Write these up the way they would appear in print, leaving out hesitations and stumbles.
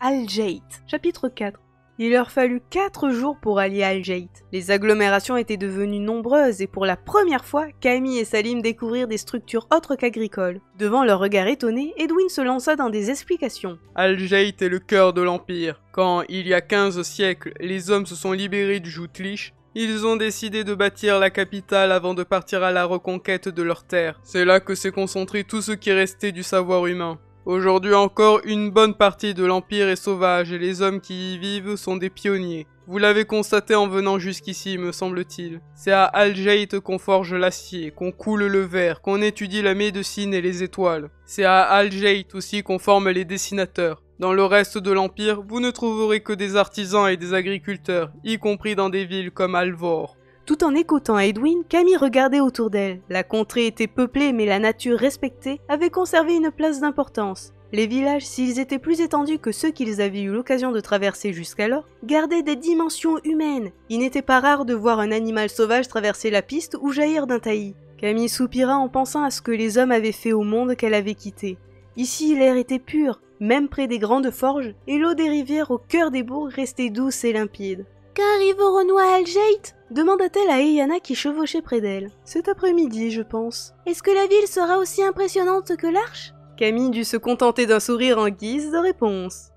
Al-Jait. Chapitre 4. Il leur fallut 4 jours pour allier Al-Jait. Les agglomérations étaient devenues nombreuses et pour la première fois, Camille et Salim découvrirent des structures autres qu'agricoles. Devant leur regard étonné, Edwin se lança dans des explications. Al-Jait est le cœur de l'Empire. Quand, il y a 15 siècles, les hommes se sont libérés du joug Tlish, ils ont décidé de bâtir la capitale avant de partir à la reconquête de leurs terres. C'est là que s'est concentré tout ce qui restait du savoir humain. Aujourd'hui encore, une bonne partie de l'Empire est sauvage et les hommes qui y vivent sont des pionniers. Vous l'avez constaté en venant jusqu'ici, me semble-t-il. C'est à Al-Jait qu'on forge l'acier, qu'on coule le verre, qu'on étudie la médecine et les étoiles. C'est à Al-Jait aussi qu'on forme les dessinateurs. Dans le reste de l'Empire, vous ne trouverez que des artisans et des agriculteurs, y compris dans des villes comme Alvor. Tout en écoutant Edwin, Camille regardait autour d'elle. La contrée était peuplée mais la nature respectée avait conservé une place d'importance. Les villages, s'ils étaient plus étendus que ceux qu'ils avaient eu l'occasion de traverser jusqu'alors, gardaient des dimensions humaines. Il n'était pas rare de voir un animal sauvage traverser la piste ou jaillir d'un taillis. Camille soupira en pensant à ce que les hommes avaient fait au monde qu'elle avait quitté. Ici, l'air était pur, même près des grandes forges, et l'eau des rivières au cœur des bourgs restait douce et limpide. « Qu'arriverons-nous à Al-Jait » demanda-t-elle à Eyana qui chevauchait près d'elle. « Cet après-midi, je pense. »« Est-ce que la ville sera aussi impressionnante que l'Arche » Camille dut se contenter d'un sourire en guise de réponse.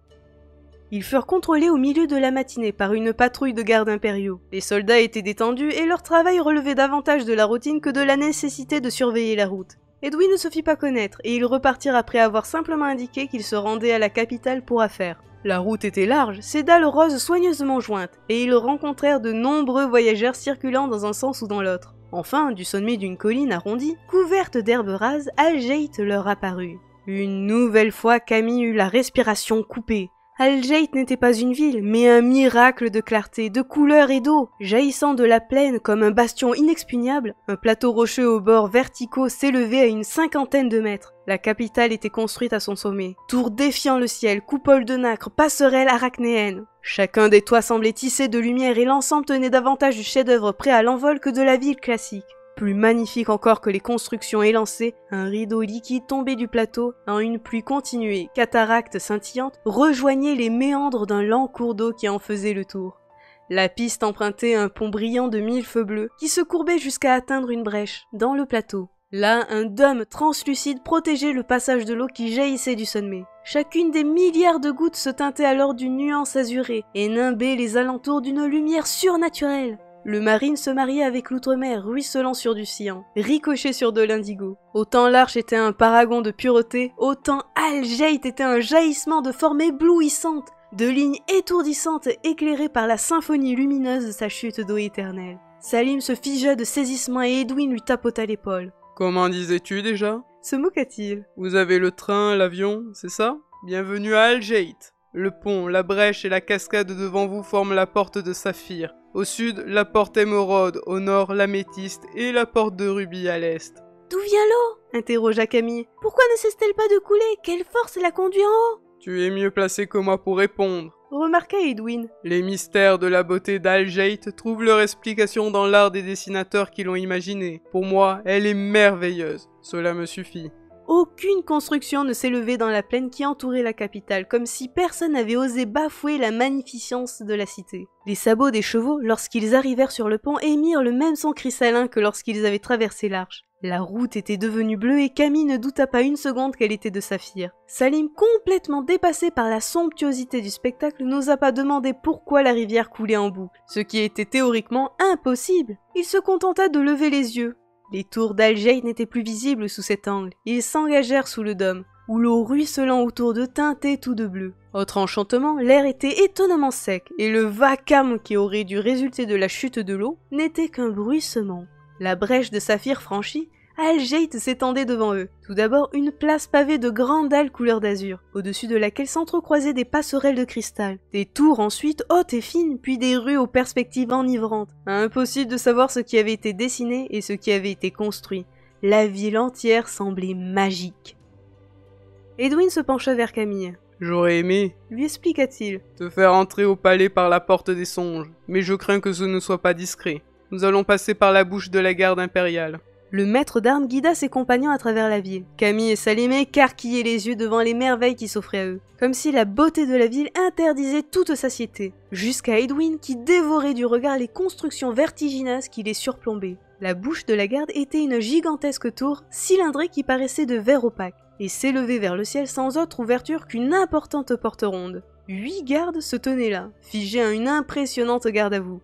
Ils furent contrôlés au milieu de la matinée par une patrouille de gardes impériaux. Les soldats étaient détendus et leur travail relevait davantage de la routine que de la nécessité de surveiller la route. Edwin ne se fit pas connaître et ils repartirent après avoir simplement indiqué qu'ils se rendaient à la capitale pour affaires. La route était large, ses dalles roses soigneusement jointes, et ils rencontrèrent de nombreux voyageurs circulant dans un sens ou dans l'autre. Enfin, du sommet d'une colline arrondie, couverte d'herbes rases, Al-Jait leur apparut. Une nouvelle fois, Camille eut la respiration coupée. Al-Jait n'était pas une ville, mais un miracle de clarté, de couleur et d'eau. Jaillissant de la plaine comme un bastion inexpugnable, un plateau rocheux aux bords verticaux s'élevait à une 50aine de mètres. La capitale était construite à son sommet. Tours défiant le ciel, coupoles de nacre, passerelles arachnéennes. Chacun des toits semblait tissé de lumière et l'ensemble tenait davantage du chef-d'œuvre prêt à l'envol que de la ville classique. Plus magnifique encore que les constructions élancées, un rideau liquide tombé du plateau, en une pluie continuée, cataracte scintillante, rejoignait les méandres d'un lent cours d'eau qui en faisait le tour. La piste empruntait un pont brillant de 1000 feux bleus, qui se courbait jusqu'à atteindre une brèche, dans le plateau. Là, un dôme translucide protégeait le passage de l'eau qui jaillissait du sommet. Chacune des milliards de gouttes se teintait alors d'une nuance azurée, et nimbait les alentours d'une lumière surnaturelle. Le marine se mariait avec l'outre-mer, ruisselant sur du cyan, ricochait sur de l'indigo. Autant l'Arche était un paragon de pureté, autant Al-Jait était un jaillissement de formes éblouissantes, de lignes étourdissantes éclairées par la symphonie lumineuse de sa chute d'eau éternelle. Salim se figea de saisissement et Edwin lui tapota l'épaule. « Comment disais-tu déjà » se moqua-t-il. « Vous avez le train, l'avion, c'est ça ? Bienvenue à Al-Jait. Le pont, la brèche et la cascade devant vous forment la porte de saphir. Au sud, la porte émeraude, au nord, l'améthyste et la porte de rubis à l'est. »« D'où vient l'eau » interrogea Camille. « Pourquoi ne cesse-t-elle pas de couler ? Quelle force la conduit en haut ?» ?»« Tu es mieux placé que moi pour répondre. » remarqua Edwin. « Les mystères de la beauté d'Al-Jait trouvent leur explication dans l'art des dessinateurs qui l'ont imaginée. Pour moi, elle est merveilleuse. Cela me suffit. » Aucune construction ne s'élevait dans la plaine qui entourait la capitale, comme si personne n'avait osé bafouer la magnificence de la cité. Les sabots des chevaux, lorsqu'ils arrivèrent sur le pont, émirent le même son cristallin que lorsqu'ils avaient traversé l'Arche. La route était devenue bleue et Camille ne douta pas une seconde qu'elle était de saphir. Salim, complètement dépassé par la somptuosité du spectacle, n'osa pas demander pourquoi la rivière coulait en boucle, ce qui était théoriquement impossible. Il se contenta de lever les yeux. Les tours d'Al-Jait n'étaient plus visibles sous cet angle. Ils s'engagèrent sous le dôme, où l'eau ruisselant autour d'eux teintait tout de bleu. Autre enchantement, l'air était étonnamment sec, et le vacarme qui aurait dû résulter de la chute de l'eau n'était qu'un bruissement. La brèche de saphir franchie, Al-Jait s'étendait devant eux. Tout d'abord, une place pavée de grandes dalles couleur d'azur, au-dessus de laquelle s'entrecroisaient des passerelles de cristal. Des tours ensuite, hautes et fines, puis des rues aux perspectives enivrantes. Impossible de savoir ce qui avait été dessiné et ce qui avait été construit. La ville entière semblait magique. Edwin se pencha vers Camille. « J'aurais aimé, lui expliqua-t-il, te faire entrer au palais par la porte des songes, mais je crains que ce ne soit pas discret. Nous allons passer par la bouche de la garde impériale. » Le maître d'armes guida ses compagnons à travers la ville. Camille et Salim écarquillaient les yeux devant les merveilles qui s'offraient à eux, comme si la beauté de la ville interdisait toute satiété, jusqu'à Edwin qui dévorait du regard les constructions vertigineuses qui les surplombaient. La bouche de la garde était une gigantesque tour cylindrée qui paraissait de verre opaque, et s'élevait vers le ciel sans autre ouverture qu'une importante porte ronde. 8 gardes se tenaient là, figés à une impressionnante garde à vous.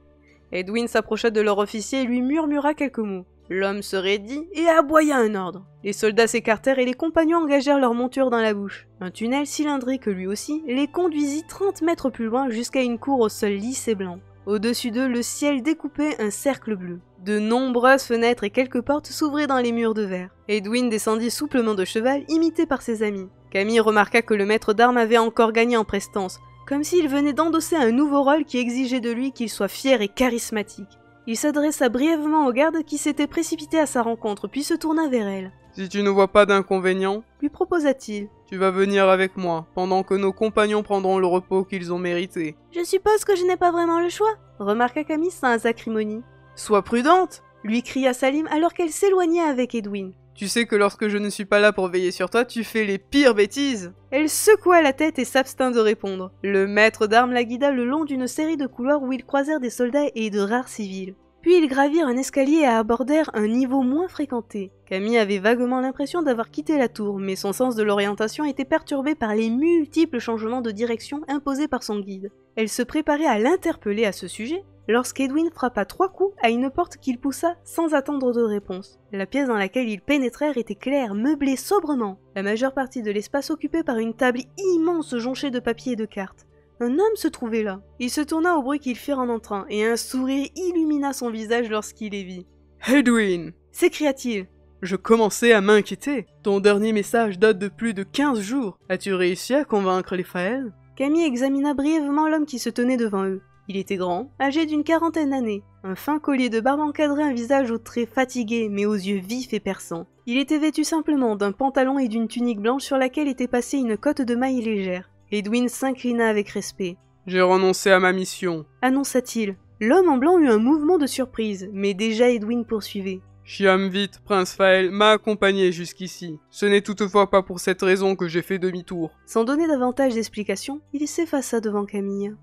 Edwin s'approcha de leur officier et lui murmura quelques mots. L'homme se raidit et aboya un ordre. Les soldats s'écartèrent et les compagnons engagèrent leur monture dans la bouche. Un tunnel cylindrique lui aussi les conduisit 30 mètres plus loin jusqu'à une cour au sol lisse et blanc. Au-dessus d'eux, le ciel découpait un cercle bleu. De nombreuses fenêtres et quelques portes s'ouvraient dans les murs de verre. Edwin descendit souplement de cheval, imité par ses amis. Camille remarqua que le maître d'armes avait encore gagné en prestance, comme s'il venait d'endosser un nouveau rôle qui exigeait de lui qu'il soit fier et charismatique. Il s'adressa brièvement aux gardes qui s'étaient précipités à sa rencontre, puis se tourna vers elle. « Si tu ne vois pas d'inconvénient, lui proposa-t-il, tu vas venir avec moi, pendant que nos compagnons prendront le repos qu'ils ont mérité. »« Je suppose que je n'ai pas vraiment le choix, remarqua Camille sans acrimonie. »« Sois prudente !» lui cria Salim alors qu'elle s'éloignait avec Edwin. « Tu sais que lorsque je ne suis pas là pour veiller sur toi, tu fais les pires bêtises !» Elle secoua la tête et s'abstint de répondre. Le maître d'armes la guida le long d'une série de couloirs où ils croisèrent des soldats et de rares civils. Puis ils gravirent un escalier et abordèrent un niveau moins fréquenté. Camille avait vaguement l'impression d'avoir quitté la tour, mais son sens de l'orientation était perturbé par les multiples changements de direction imposés par son guide. Elle se préparait à l'interpeller à ce sujet, lorsqu'Edwin frappa 3 coups à une porte qu'il poussa sans attendre de réponse. La pièce dans laquelle ils pénétrèrent était claire, meublée sobrement. La majeure partie de l'espace occupée par une table immense jonchée de papiers et de cartes. Un homme se trouvait là. Il se tourna au bruit qu'ils firent en entrant, et un sourire illumina son visage lorsqu'il les vit. « Edwin !» s'écria-t-il. Je commençais à m'inquiéter. Ton dernier message date de plus de 15 jours. As-tu réussi à convaincre les Faël ?» Camille examina brièvement l'homme qui se tenait devant eux. Il était grand, âgé d'une 40aine d'années. Un fin collier de barbe encadrait un visage aux traits fatigués mais aux yeux vifs et perçants. Il était vêtu simplement d'un pantalon et d'une tunique blanche sur laquelle était passée une cotte de mailles légère. Edwin s'inclina avec respect. « J'ai renoncé à ma mission, » annonça-t-il. L'homme en blanc eut un mouvement de surprise, mais déjà Edwin poursuivait. Chiamvit, prince Faël, m'a accompagné jusqu'ici. Ce n'est toutefois pas pour cette raison que j'ai fait demi-tour. Sans donner davantage d'explications, il s'effaça devant Camille.